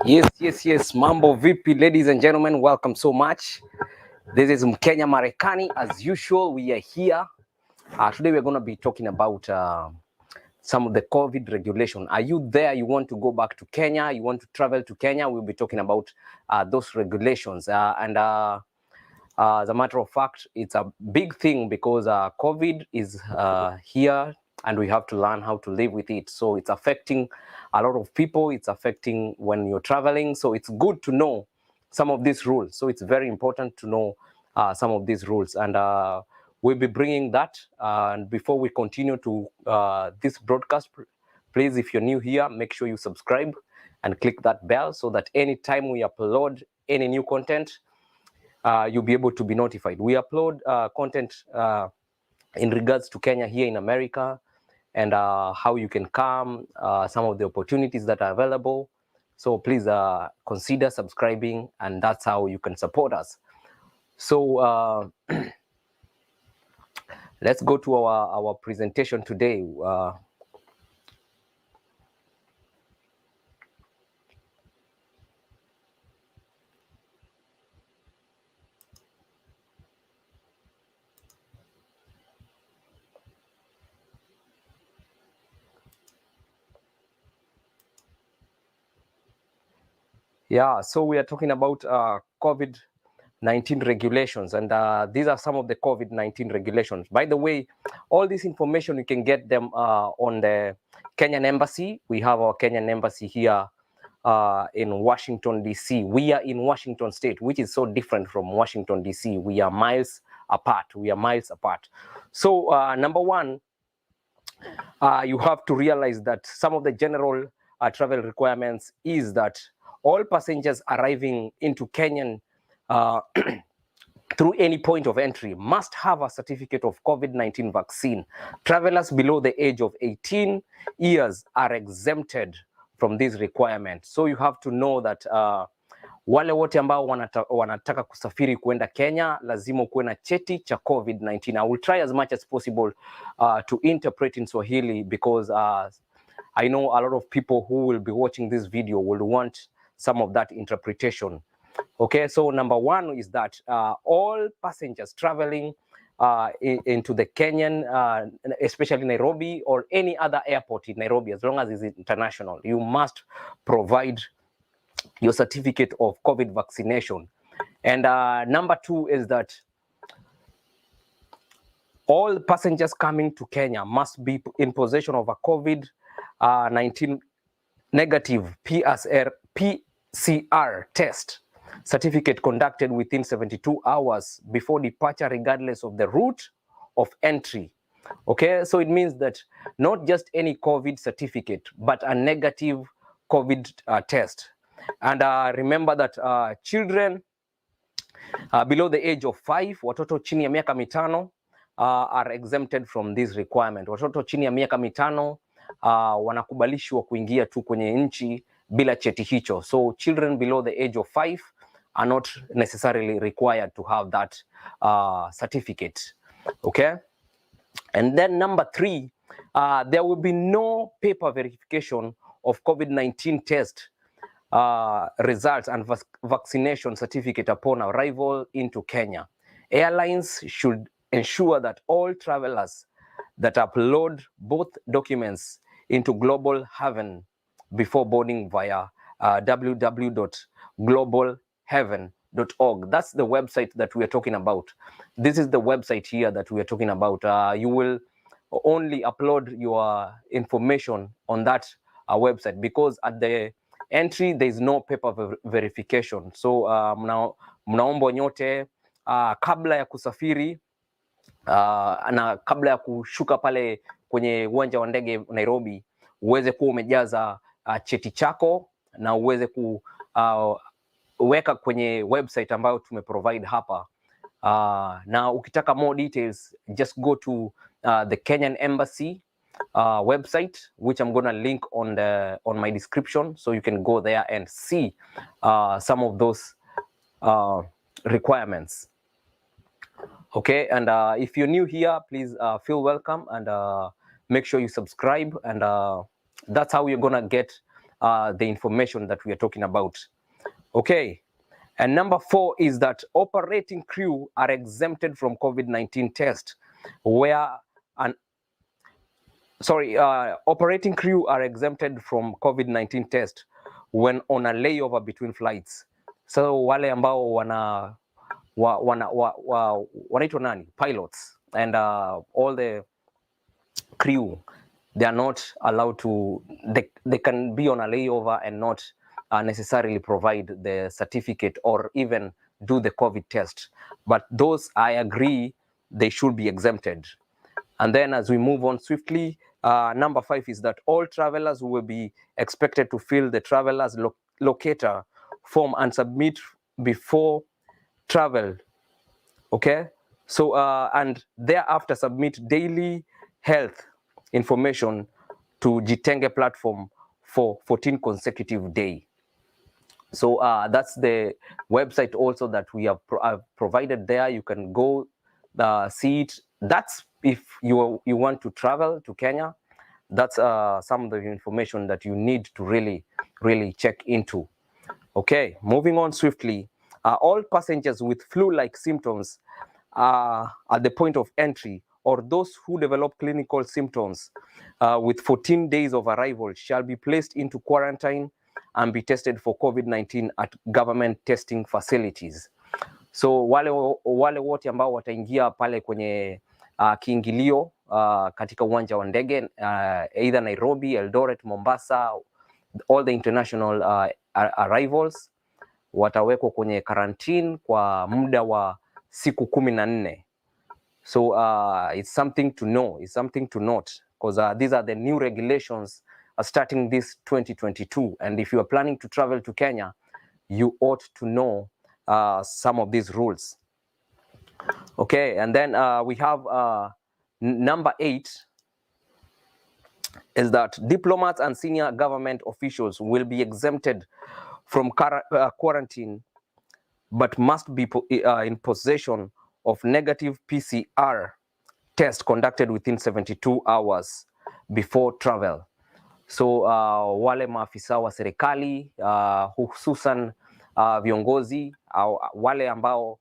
Yes. Mambo vipi, ladies and gentlemen, welcome so much. This is Mkenya Marekani. As usual, we are here. Today we're going to be talking about some of the COVID regulation. Are you there? You want to go back to Kenya? You want to travel to Kenya? We'll be talking about those regulations. As a matter of fact, it's a big thing because COVID is here and we have to learn how to live with it. So it's affecting a lot of people. It's affecting when you're traveling. So it's good to know some of these rules. So it's very important to know some of these rules. And we'll be bringing that. And before we continue to this broadcast, please, if you're new here, make sure you subscribe and click that bell so that anytime we upload any new content, you'll be able to be notified. We upload content in regards to Kenya here in America and how you can come, some of the opportunities that are available. So please consider subscribing, and that's how you can support us. So let's go to our presentation today. Yeah, so we are talking about COVID-19 regulations, and these are some of the COVID-19 regulations. By the way, all this information, you can get them on the Kenyan Embassy. We have our Kenyan Embassy here in Washington, D.C. We are in Washington State, which is so different from Washington, D.C. We are miles apart. So number one, you have to realize that some of the general travel requirements is that all passengers arriving into Kenyan through any point of entry must have a certificate of COVID-19 vaccine. Travelers below the age of 18 years are exempted from this requirement. So you have to know that wale wote ambao wanataka kusafiri kuenda Kenya lazima kuwe na cheti cha COVID-19. I will try as much as possible to interpret in Swahili because I know a lot of people who will be watching this video will want some of that interpretation. Okay, so number one is that all passengers traveling into the Kenyan, especially Nairobi or any other airport in Nairobi, as long as it's international, you must provide your certificate of COVID vaccination. And number two is that all passengers coming to Kenya must be in possession of a COVID-19 negative PCR test certificate conducted within 72 hours before departure, regardless of the route of entry. Okay, so it means that not just any COVID certificate, but a negative COVID test. And remember that children below the age of 5, watoto chini ya miaka mitano, are exempted from this requirement. Watoto chini ya miaka mitano wanakubalishwa kuingia tu kwenye nchi bila cheti hicho. So children below the age of 5 are not necessarily required to have that certificate. Okay, and then number 3, there will be no paper verification of COVID-19 test results and vaccination certificate upon arrival into Kenya. Airlines should ensure that all travelers that upload both documents into Global Haven before boarding via www.globalhaven.org. That's the website that we are talking about. This is the website here that we are talking about. You will only upload your information on that website because at the entry there is no paper verification. So mnaomba nyote kabla ya kusafiri na kabla ya kushuka pale kwenye uwanja wa ndege Nairobi uweze kuwa umejaza cheti chako na uweze kuweka kwenye website ambayo tumeprovide hapa. Na ukitaka more details, just go to the Kenyan Embassy website, which I'm gonna link on my description, so you can go there and see some of those requirements. Okay, and if you're new here, please feel welcome and make sure you subscribe, and that's how you're gonna get the information that we are talking about. Okay. And number 4 is that operating crew are exempted from COVID-19 test, where operating crew are exempted from COVID-19 test when on a layover between flights. So wale ambao wanaitwa nani? Pilots and all the crew, they are not allowed to, they can be on a layover and not necessarily provide the certificate or even do the COVID test. But those, I agree, they should be exempted. And then as we move on swiftly, number 5 is that all travelers will be expected to fill the travelers locator form and submit before travel. Okay, so and thereafter submit daily health information to Jitenge platform for 14 consecutive days. So that's the website also that we have provided there. You can go see it. That's if you want to travel to Kenya. That's some of the information that you need to really check into. Okay, moving on swiftly. All passengers with flu-like symptoms at the point of entry, or those who develop clinical symptoms with 14 days of arrival shall be placed into quarantine and be tested for COVID-19 at government testing facilities. So wale wote ambao wataingia pale kwenye kiingilio katika uwanja wa ndege either Nairobi, Eldoret, Mombasa, all the international arrivals watawekwa kwenye quarantine kwa muda wa siku 14. So it's something to know, it's something to note, because these are the new regulations starting this 2022, and if you are planning to travel to Kenya, you ought to know some of these rules. Okay, and then we have number 8 is that diplomats and senior government officials will be exempted from quarantine, but must be in possession of negative PCR test conducted within 72 hours before travel. So wale maafisa wa serikali hususan viongozi wale ambao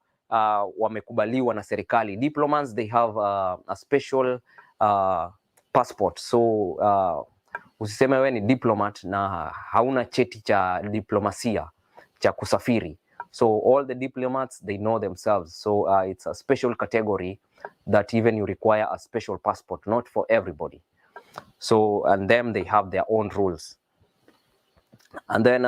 wamekubaliwa na serikali, diplomats, they have a special passport. So usiseme wewe ni diplomat na hauna cheti cha diplomasia cha kusafiri. So all the diplomats, they know themselves. So it's a special category that even you require a special passport, not for everybody. So, and them, they have their own rules. And then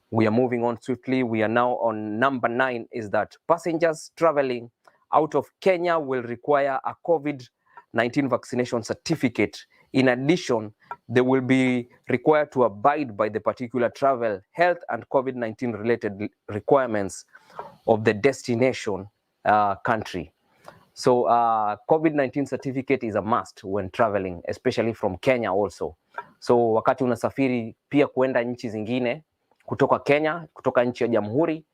we are moving on swiftly. We are now on number 9, is that passengers traveling out of Kenya will require a COVID-19 vaccination certificate. In addition, they will be required to abide by the particular travel, health, and COVID-19 related requirements of the destination country. So COVID-19 certificate is a must when traveling, especially from Kenya also. So wakati unasafiri pia kuenda nchi zingine kutoka Kenya, kutoka nchi ya Jamhuri,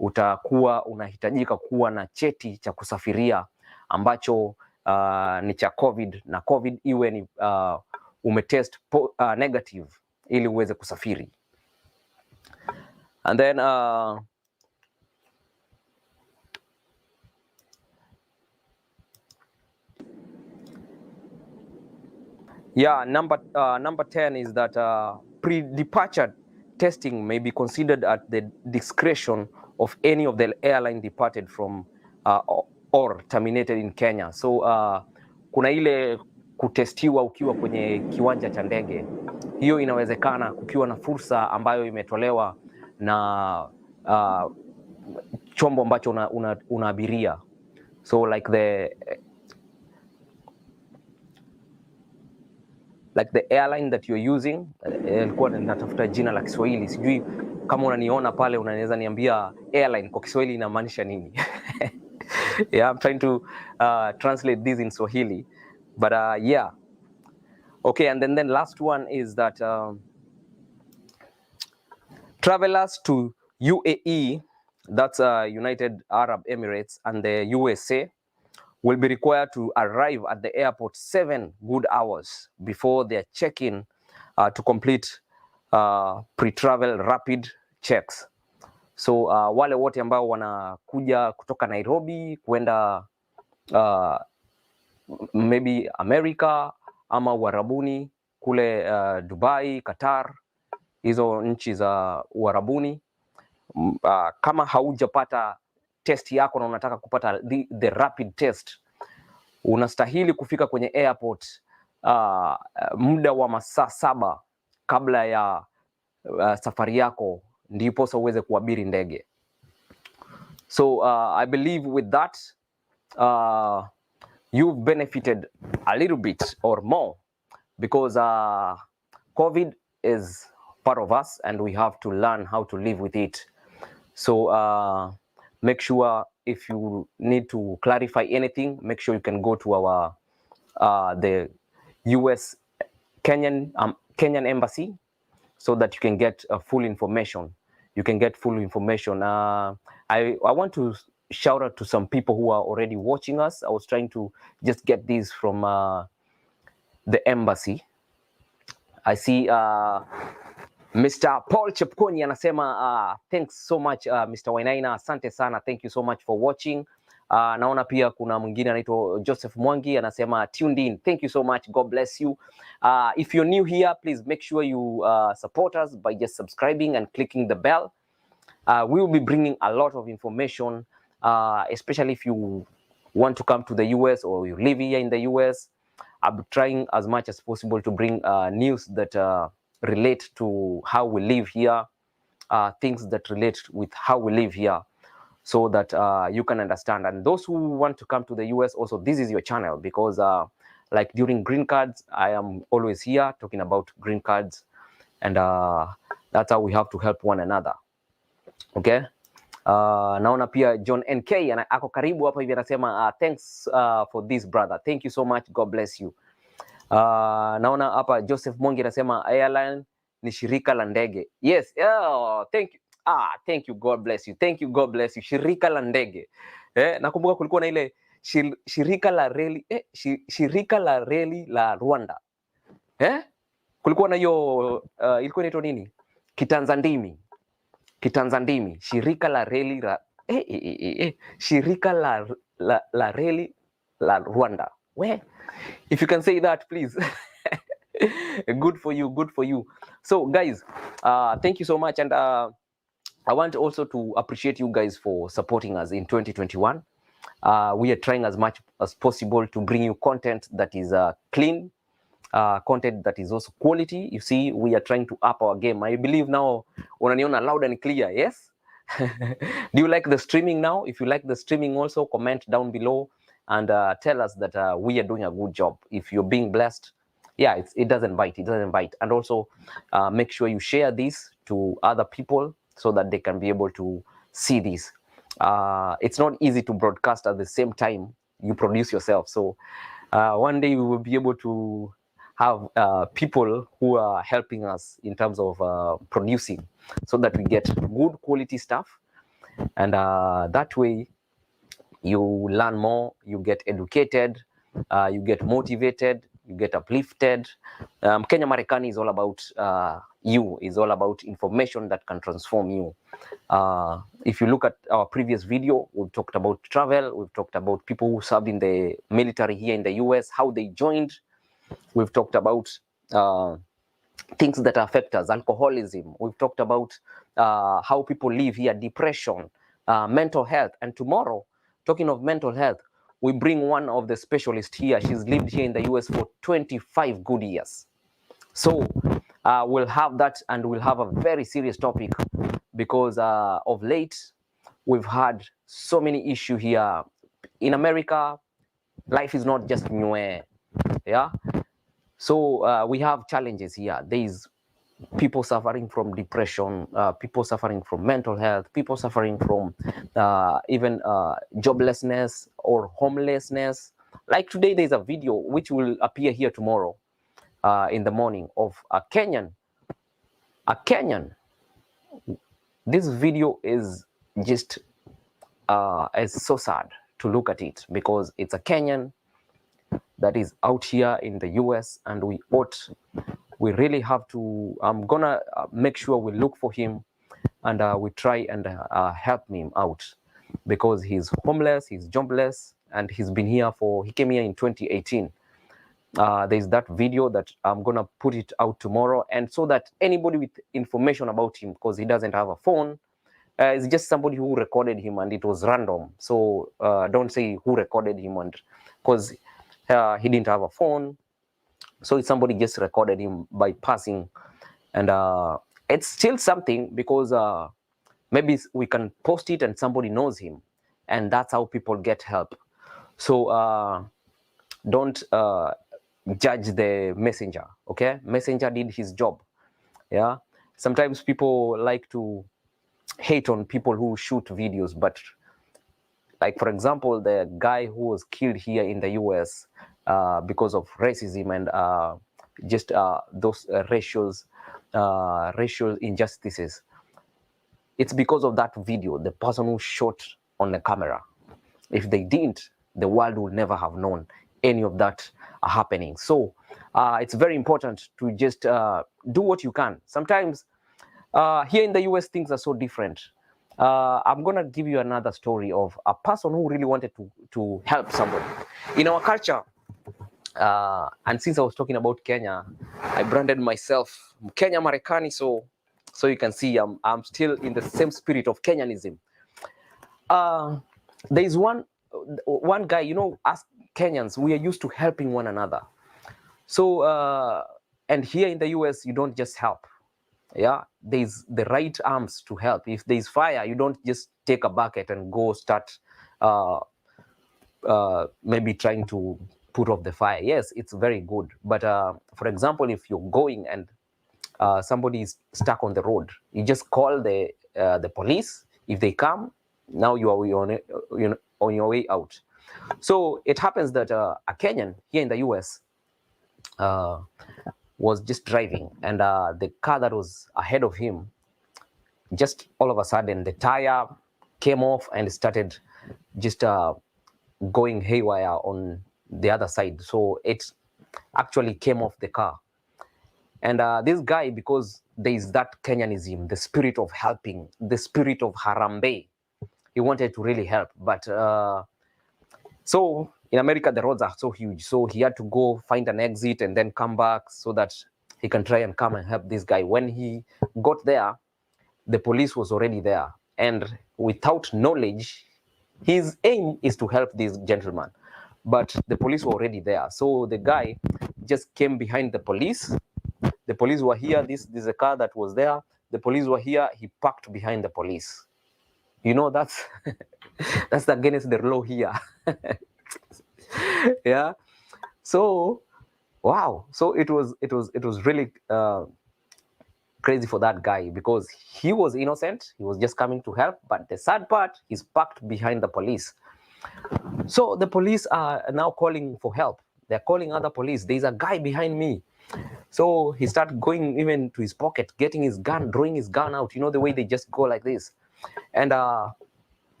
utakuwa unahitajika kuwa na cheti cha kusafiria ambacho ni cha COVID, na COVID iwe ni umetest negative ili uweze kusafiri. And then yeah, number 10 is that pre-departure testing may be considered at the discretion of any of the airline departed from or terminated in Kenya. So kuna ile kutestiwa ukiwa kwenye kiwanja cha ndege, hiyo inawezekana kukiwa na fursa ambayo imetolewa na chombo ambacho unaabiria. So like the airline that you're using, nilikuwa natafuta jina la Kiswahili, sijui kama unaniona pale unaweza niambia airline kwa Kiswahili inamaanisha nini? Yeah, I'm trying to translate this in Swahili, but yeah. Okay, and then last one is that travelers to UAE, that's United Arab Emirates, and the USA will be required to arrive at the airport 7 good hours before their check-in to complete pre-travel rapid checks. So wale wote ambao wanakuja kutoka Nairobi kwenda maybe America ama Uarabuni kule Dubai, Qatar, hizo nchi za Uarabuni, kama haujapata test yako na unataka kupata the rapid test, unastahili kufika kwenye airport muda wa masaa 7 kabla ya safari yako, ndipo uweze kuabiri ndege. So I believe with that you've benefited a little bit or more, because COVID is part of us and we have to learn how to live with it. So make sure if you need to clarify anything, make sure you can go to our the US Kenyan embassy, so that you can get full information. You can get full information. I want to shout out to some people who are already watching us. I was trying to just get these from the embassy. I see Mr. Paul Chepkoni anasema thanks so much Mr. Wainaina, asante sana, thank you so much for watching. Naona pia kuna mwingine anaitwa Joseph Mwangi anasema tuned in, thank you so much, God bless you. If you're new here, please make sure you support us by just subscribing and clicking the bell. We will be bringing a lot of information, especially if you want to come to the US or you live here in the US. I'll be trying as much as possible to bring news that relate to how we live here, things that relate with how we live here, so that you can understand. And those who want to come to the US also, this is your channel, because like during green cards, I am always here talking about green cards, and that's how we have to help one another. Okay. Naona pia John NK ako karibu hapa hivi anasema thanks for this brother, thank you so much, God bless you. Naona hapa Joseph Mwangi anasema airline ni shirika la ndege. Yes, thank you. Thank you, God bless you. Thank you, God bless you. Shirika la ndege. Nakumbuka kulikuwa na ile shirika la reli, shirika la reli la Rwanda. Kulikuwa na hiyo ilikuwa inaitwa nini? Kitanzandimi. Kitanzandimi, shirika la reli la shirika la reli la Rwanda. Where? If you can say that, please. Good for you, good for you. So guys, thank you so much, and I want also to appreciate you guys for supporting us in 2021. We are trying as much as possible to bring you content that is clean, content that is also quality. You see, we are trying to up our game. I believe now unaniona loud and clear, yes? Do you like the streaming now? If you like the streaming also, comment down below and tell us that we are doing a good job. If you're being blessed, yeah, it doesn't bite, it doesn't bite. And also make sure you share this to other people so that they can be able to see this. It's not easy to broadcast at the same time you produce yourself. So one day we will be able to have people who are helping us in terms of producing, so that we get good quality stuff, and that way you learn more, you get educated, you get motivated, you get uplifted. Mkenya Marekani is all about you, is all about information that can transform you. If you look at our previous video, we've talked about travel, we've talked about people who served in the military here in the US, how they joined. We've talked about things that affect us, alcoholism. We've talked about how people live here, depression, mental health. And tomorrow, talking of mental health, we bring one of the specialists here. She's lived here in the US for 25 good years. So we'll have that, and we'll have a very serious topic, because of late, we've had so many issues here. In America, life is not just new, yeah? So we have challenges here. There is people suffering from depression, people suffering from mental health, people suffering from even joblessness or homelessness. Like today, there's a video which will appear here tomorrow in the morning of a Kenyan. This video is just it's so sad to look at it, because it's a Kenyan that is out here in the US, and we ought we really have to, I'm gonna make sure we look for him, and we try and help him out, because he's homeless, he's jobless, and he's been here he came here in 2018. There's that video that I'm gonna put it out tomorrow, and so that anybody with information about him, because he doesn't have a phone, it's just somebody who recorded him and it was random. So don't say who recorded him, and because he didn't have a phone, so it's somebody just recorded him by passing, and it's still something, because maybe we can post it and somebody knows him, and that's how people get help. So don't judge the messenger, okay? Messenger did his job. Yeah, sometimes people like to hate on people who shoot videos, but like, for example, the guy who was killed here in the US because of racism and just those racial injustices, it's because of that video, the person who shot on the camera. If they didn't, the world would never have known any of that happening. So it's very important to just do what you can. Sometimes here in the US, things are so different. I'm gonna give you another story of a person who really wanted to help somebody. In our culture, and since I was talking about Kenya, I branded myself Mkenya Marekani, so you can see I'm still in the same spirit of Kenyanism. There is one guy, you know, us Kenyans, we are used to helping one another. So, and here in the US, you don't just help. Yeah, there's the right arms to help. If there's fire, you don't just take a bucket and go start maybe trying to put off the fire. Yes, it's very good. But for example, if you're going and somebody is stuck on the road, you just call the police. If they come, now you are on your way out. So it happens that a Kenyan here in the US was just driving, and the car that was ahead of him, just all of a sudden the tire came off and started just going haywire on the other side. So it actually came off the car. And this guy, because there is that Kenyanism, the spirit of helping, the spirit of Harambe, he wanted to really help. But so in America, the roads are so huge. So he had to go find an exit and then come back so that he can try and come and help this guy. When he got there, the police was already there. And without knowledge, his aim is to help this gentleman. But the police were already there. So the guy just came behind the police. The police were here. This is a car that was there. The police were here. He parked behind the police. You know, that's that's against the law here. Yeah. So wow. So it was really crazy for that guy, because he was innocent. He was just coming to help. But the sad part, he's parked behind the police. So the police are now calling for help. They're calling other police. There's a guy behind me. So he started going even to his pocket, getting his gun, drawing his gun out. You know, the way they just go like this. And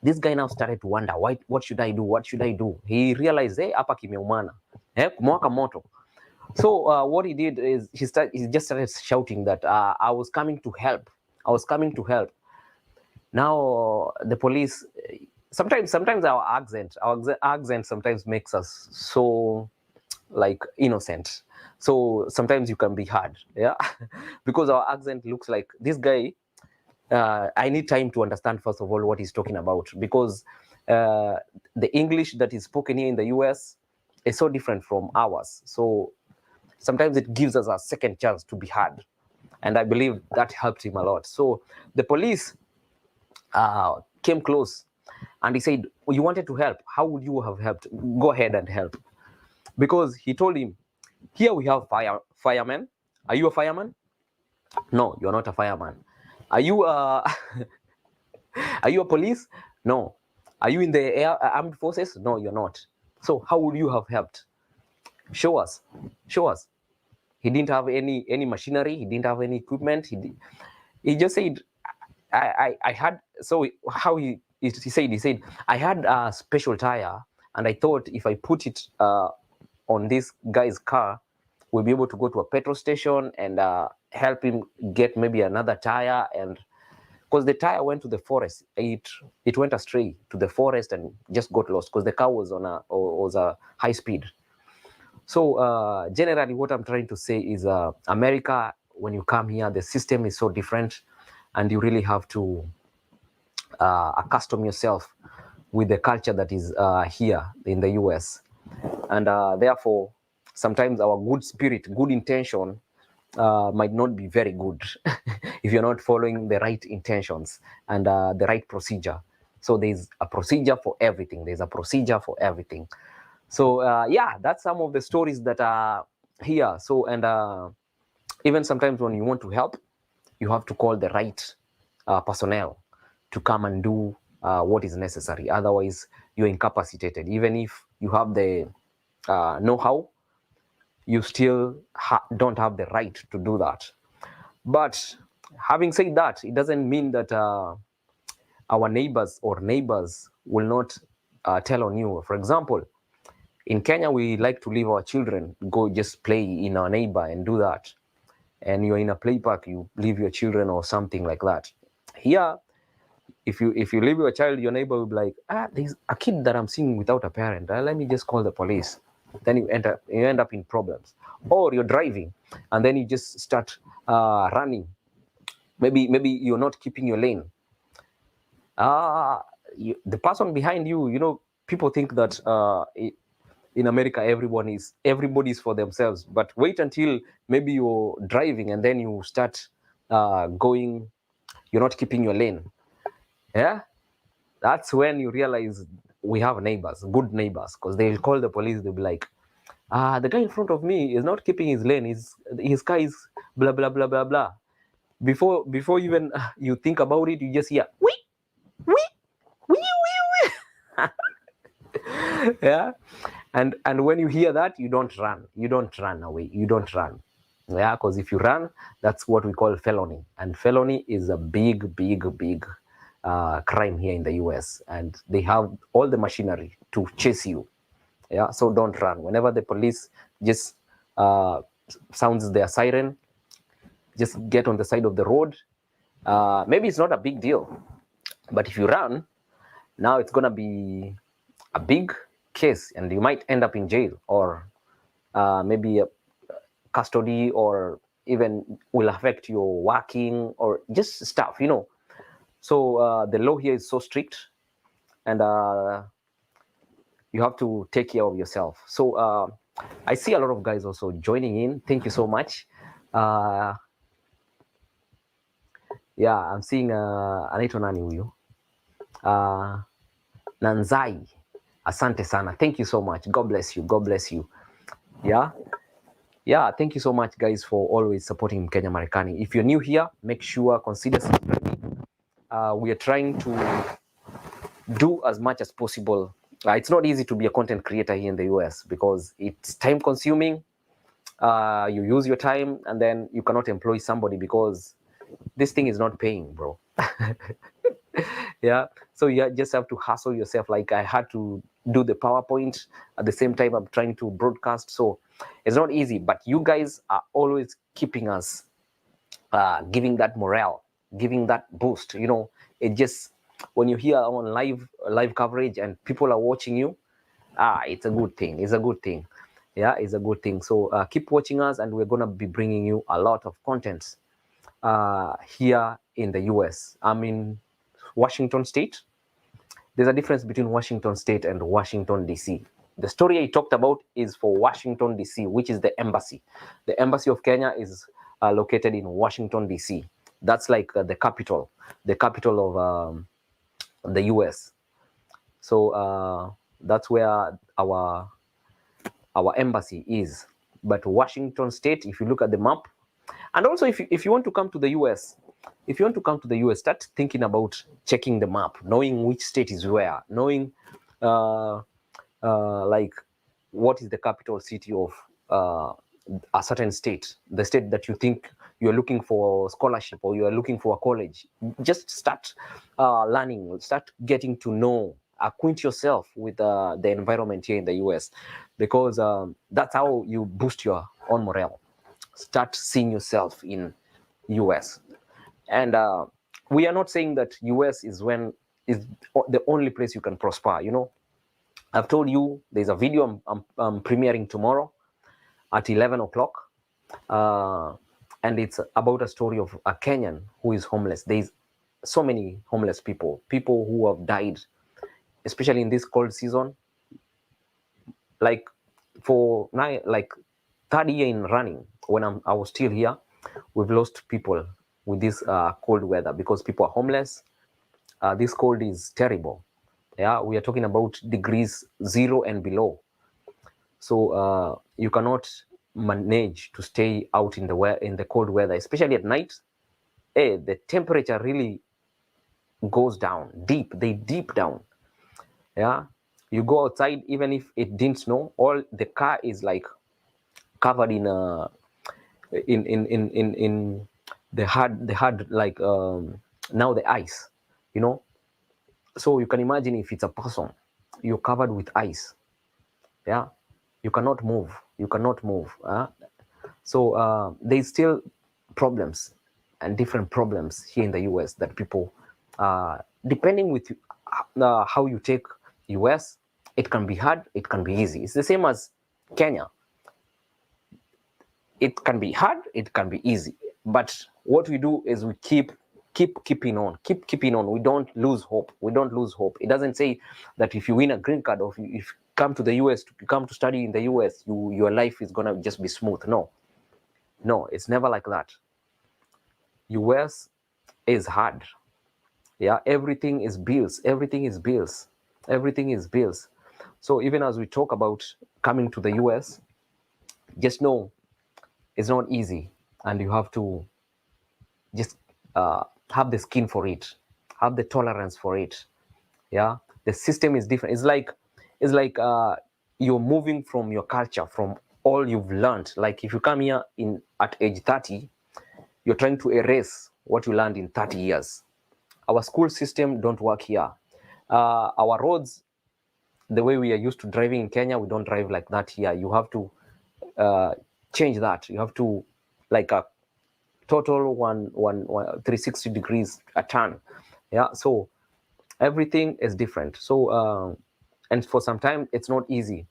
this guy now started to wonder, what should I do? What should I do? He realized, hey, hapa kimeumana, kumwaka moto. So what he did is he just started shouting that I was coming to help. I was coming to help. Now the police, sometimes our accent sometimes makes us so like innocent. So sometimes you can be hard, yeah, because our accent looks like this guy. I need time to understand, first of all, what he's talking about, because the English that is spoken here in the US is so different from ours. So sometimes it gives us a second chance to be heard. And I believe that helped him a lot. So the police came close and he said, well, you wanted to help. How would you have helped? Go ahead and help. Because he told him, here we have firemen. Are you a fireman? No, you're not a fireman. Are you are you a police? No. Are you in the armed forces? No, you're not. So how would you have helped? Show us. Show us. He didn't have any machinery. He didn't have any equipment. He just said, I had. So how he said, I had a special tire, and I thought if I put it on this guy's car, will be able to go to a petrol station and help him get maybe another tire, and because the tire went to the forest, it went astray to the forest and just got lost because the car was on a high speed. So generally what I'm trying to say is America, when you come here, the system is so different, and you really have to accustom yourself with the culture that is here in the US. And therefore, sometimes our good spirit, good intention might not be very good if you're not following the right intentions and the right procedure. So there's a procedure for everything. There's a procedure for everything. So yeah, that's some of the stories that are here. So, and even sometimes when you want to help, you have to call the right personnel to come and do what is necessary. Otherwise, you're incapacitated. Even if you have the know-how, you still don't have the right to do that. But having said that, it doesn't mean that our neighbors will not tell on you. For example, in Kenya, we like to leave our children go just play in our neighbor and do that. And you're in a play park, you leave your children or something like that. Here, if you leave your child, your neighbor will be like, there's a kid that I'm seeing without a parent. Let me just call the police. Then you end up in problems. Or you're driving and then you just start running. Maybe you're not keeping your lane. The person behind you, you know, people think that in America everybody's for themselves. But wait until maybe you're driving and then you start going, you're not keeping your lane. Yeah, that's when you realize we have neighbors, good neighbors, because they'll call the police. They'll be like, the guy in front of me is not keeping his lane. His car is blah blah blah blah blah. Before even you think about it, you just hear wee wee wee wee wee. Yeah, and when you hear that, you don't run away. You don't run. Yeah, because if you run, that's what we call felony, and felony is a big crime here in the US, and they have all the machinery to chase you. Yeah, so don't run. Whenever the police just sounds their siren, just get on the side of the road. Maybe it's not a big deal, but if you run, now it's gonna be a big case, and you might end up in jail, or maybe a custody, or even will affect your working or just stuff, you know. So the law here is so strict, and you have to take care of yourself. So I see a lot of guys also joining in. Thank you so much. Yeah, I'm seeing anaitwa nani huyu? Nanzai. Asante sana. Thank you so much. God bless you. God bless you. Yeah, thank you so much, guys, for always supporting Mkenya Marekani. If you're new here, make sure consider subscribing. We are trying to do as much as possible. It's not easy to be a content creator here in the US because it's time consuming. You use your time and then you cannot employ somebody because this thing is not paying, bro. Yeah, so you just have to hustle yourself. Like I had to do the PowerPoint at the same time I'm trying to broadcast, so it's not easy, but you guys are always keeping us, giving that morale, giving that boost. You know, it just, when you hear on live coverage and people are watching you, it's a good thing. It's a good thing. Yeah, it's a good thing. So keep watching us, and we're gonna be bringing you a lot of content here in the US. I'm in Washington State. There's a difference between Washington State and Washington, D.C. The story I talked about is for Washington, D.C., which is the embassy. The embassy of Kenya is located in Washington, D.C. That's like the capital of the U.S. So that's where our embassy is. But Washington State, if you look at the map, and also if you want to come to the U.S., start thinking about checking the map, knowing which state is where, knowing like what is the capital city of a certain state, the state that you think you're looking for scholarship or you're looking for a college. Just start learning, start getting to know, acquaint yourself with the environment here in the US, because that's how you boost your own morale. Start seeing yourself in US. And we are not saying that US is the only place you can prosper. You know, I've told you there's a video I'm premiering tomorrow at 11 o'clock. And it's about a story of a Kenyan who is homeless. There's so many homeless people who have died, especially in this cold season. Like for now, like 3rd year in running, when I was still here, we've lost people with this cold weather because people are homeless. This cold is terrible. Yeah, we are talking about degrees 0 and below. So you cannot manage to stay out in the cold weather, especially at night. The temperature really goes down deep. They deep down. Yeah, you go outside, even if it didn't snow, all the car is like covered in the hard like now the ice, you know. So you can imagine if it's a person, you're covered with ice. Yeah, you cannot move. So there's still problems and different problems here in the US that people, depending with how you take US, it can be hard, it can be easy. It's the same as Kenya. It can be hard, it can be easy. But what we do is we keep keeping on. We don't lose hope. It doesn't say that if you win a green card or if you come to the US, to come to study in the US, your life is gonna just be smooth. No, it's never like that. US is hard. Yeah, everything is bills. So even as we talk about coming to the US, just know it's not easy, and you have to just have the skin for it, have the tolerance for it. Yeah, the system is different. It's like you're moving from your culture, from all you've learned. Like if you come here at age 30, you're trying to erase what you learned in 30 years. Our school system don't work here. Our roads, the way we are used to driving in Kenya, we don't drive like that here. You have to change that. You have to like a total 360 degrees a turn. Yeah, so everything is different. So and for some time it's not easy.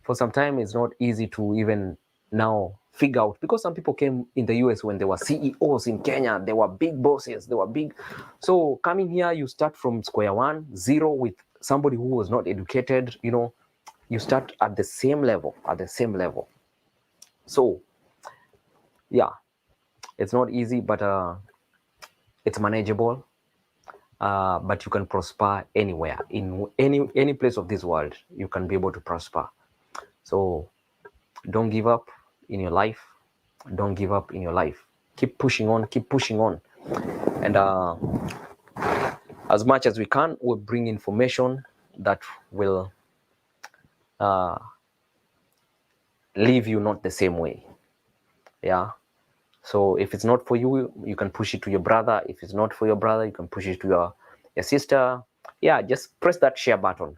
To even now figure out, because some people came in the US when they were CEOs in Kenya, they were big bosses, they were big. So coming here, you start from square one, 0 with somebody who was not educated. You know, you start at the same level. So yeah, it's not easy, but it's manageable. But you can prosper anywhere, in any place of this world. You can be able to prosper. So don't give up in your life. Keep pushing on. And as much as we can, we'll bring information that will leave you not the same way. Yeah. So if it's not for you, you can push it to your brother. If it's not for your brother, you can push it to your sister. Yeah, just press that share button.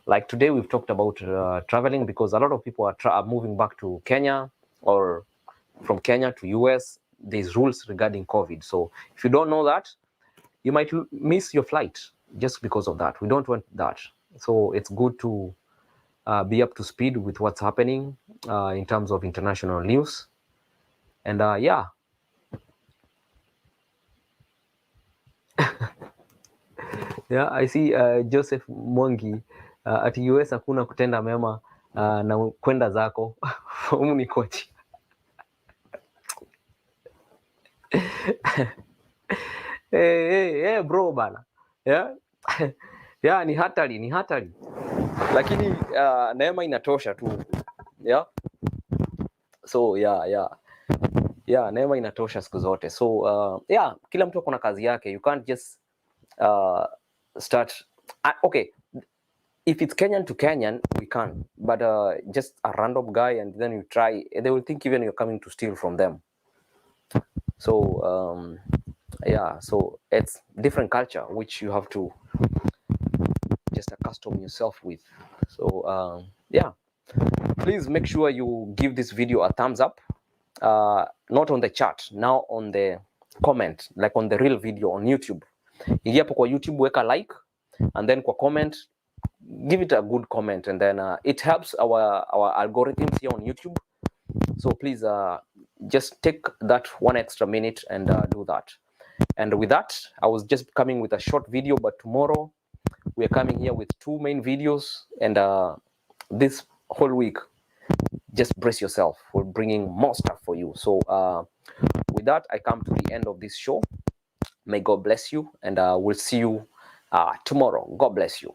Like today, we've talked about traveling, because a lot of people are moving back to Kenya, or from Kenya to US. There's rules regarding COVID. So if you don't know that, you might miss your flight just because of that. We don't want that. So it's good to be up to speed with what's happening in terms of international news. And yeah. Yeah, I see Joseph Mwangi at US hakuna kutenda mema na kwenda zako. Humu ni kochi. Hey, bro bana. Yeah. Yeah, ni hatari. Lakini neema inatosha tu. Yeah. So yeah, neema inatosha siku zote. So yeah, kila mtu kuna kazi yake. You can't just start okay, if it's Kenyan to Kenyan, we can, but just a random guy and then you try, they will think even you're coming to steal from them. So yeah, so it's different culture which you have to just accustom yourself with. So yeah, Please make sure you give this video a thumbs up, not on the chat, now on the comment, like on the real video on YouTube. Ingia hapo kwa YouTube, weka like, and then kwa comment, give it a good comment, and then it helps our algorithms here on YouTube. So please just take that 1 extra minute and do that. And with that, I was just coming with a short video, but tomorrow we are coming here with 2 main videos, and this whole week, just brace yourself. We're bringing more stuff for you. So with that, I come to the end of this show. May God bless you, and we'll see you tomorrow. God bless you.